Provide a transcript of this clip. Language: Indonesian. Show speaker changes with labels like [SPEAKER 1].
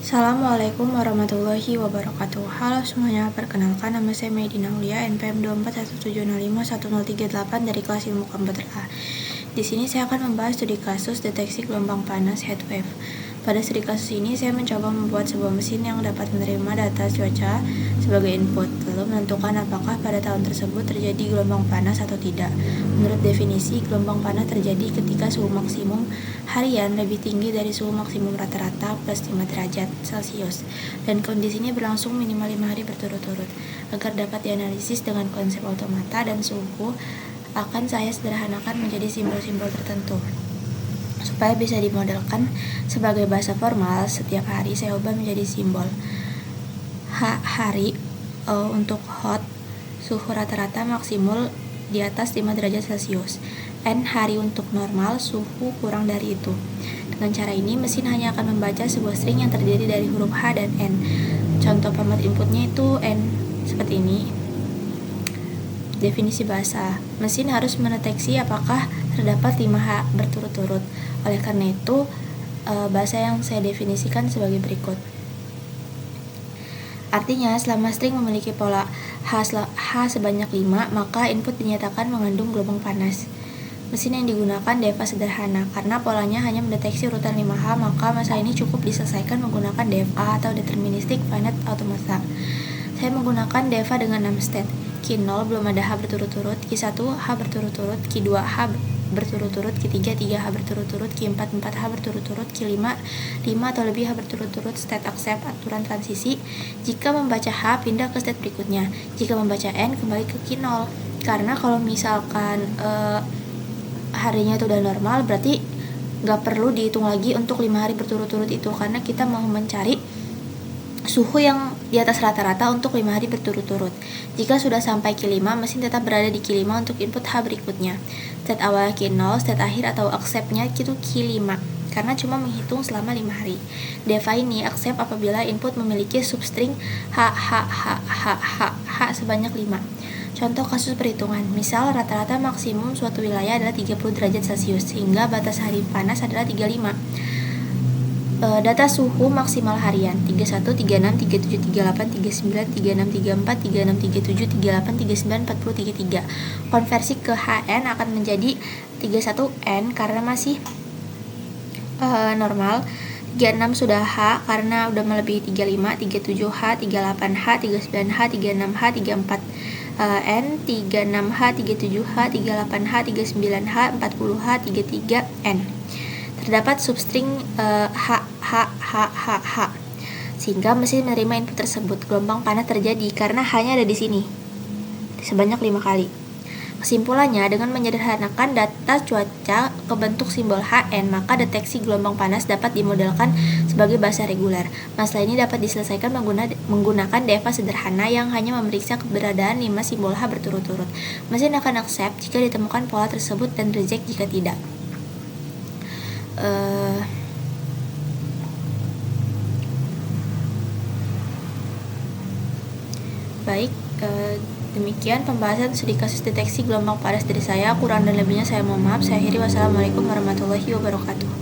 [SPEAKER 1] Assalamualaikum warahmatullahi wabarakatuh. Halo semuanya, perkenalkan nama saya Medina Aulia, NPM 2417051038 dari kelas Ilmu Komputer A. Di sini saya akan membahas studi kasus deteksi gelombang panas heatwave. Pada studi kasus ini, saya mencoba membuat sebuah mesin yang dapat menerima data cuaca sebagai input, lalu menentukan apakah pada tahun tersebut terjadi gelombang panas atau tidak. Menurut definisi, gelombang panas terjadi ketika suhu maksimum harian lebih tinggi dari suhu maksimum rata-rata plus 5 derajat Celcius, dan kondisi ini berlangsung minimal 5 hari berturut-turut. Agar dapat dianalisis dengan konsep automata dan suhu, akan saya sederhanakan menjadi simbol-simbol tertentu. Supaya bisa dimodelkan sebagai bahasa formal, setiap hari saya ubah menjadi simbol. Hari untuk hot, suhu rata-rata maksimal di atas 5 derajat Celcius. N hari untuk normal, suhu kurang dari itu. Dengan cara ini, mesin hanya akan membaca sebuah string yang terdiri dari huruf H dan N. Contoh format inputnya itu N, seperti ini. Definisi bahasa, mesin harus mendeteksi apakah terdapat 5H berturut-turut. Oleh karena itu, bahasa yang saya definisikan sebagai berikut. Artinya, selama string memiliki pola H sebanyak 5, maka input dinyatakan mengandung gelombang panas. Mesin yang digunakan DEVA sederhana, karena polanya hanya mendeteksi urutan 5H, maka masalah ini cukup diselesaikan menggunakan DFA atau Deterministic Finite Automata. Saya menggunakan DEVA dengan 6 state. Q0 belum ada H berturut-turut, Q1 H berturut-turut, Q2 H berturut-turut, Q3 3H berturut-turut, Q4 4H berturut-turut, Q5 5 atau lebih H berturut-turut. State accept aturan transisi. Jika membaca H, pindah ke state berikutnya. Jika membaca N, kembali ke Q0. Karena kalau misalkan harinya itu udah normal, berarti nggak perlu dihitung lagi untuk 5 hari berturut-turut itu, karena kita mau mencari suhu yang di atas rata-rata untuk 5 hari berturut-turut. Jika sudah sampai Q5, mesin tetap berada di Q5 untuk input H berikutnya. State awal Q0, state akhir atau accept-nya itu Q5, karena cuma menghitung selama 5 hari. DEVA ini accept apabila input memiliki substring H sebanyak 5. Contoh kasus perhitungan, misal rata-rata maksimum suatu wilayah adalah 30 derajat Celcius, sehingga batas hari panas adalah 35. Data suhu maksimal harian 31, 36, 37, 38, 39, 36, 34, 36, 37, 38, 39, 40, 33. Konversi ke HN akan menjadi 31N karena masih normal, 36 sudah H karena udah melebihi 35, 37H, 38H, 39H, 36H, 34 N, 36H, 37H, 38H, 39H, 40H, 33N. Terdapat substring H, sehingga mesin menerima input tersebut. Gelombang panas terjadi karena hanya ada di sini sebanyak 5 kali. Kesimpulannya, dengan menyederhanakan data cuaca ke bentuk simbol HN, maka deteksi gelombang panas dapat dimodelkan sebagai bahasa reguler. Masalah ini dapat diselesaikan menggunakan DEVA sederhana yang hanya memeriksa keberadaan 5 simbol H berturut-turut. Mesin akan accept jika ditemukan pola tersebut dan reject jika tidak. Baik, demikian pembahasan studi kasus deteksi gelombang panas dari saya. Kurang dan lebihnya saya mohon maaf. Saya akhiri. Wassalamualaikum warahmatullahi wabarakatuh.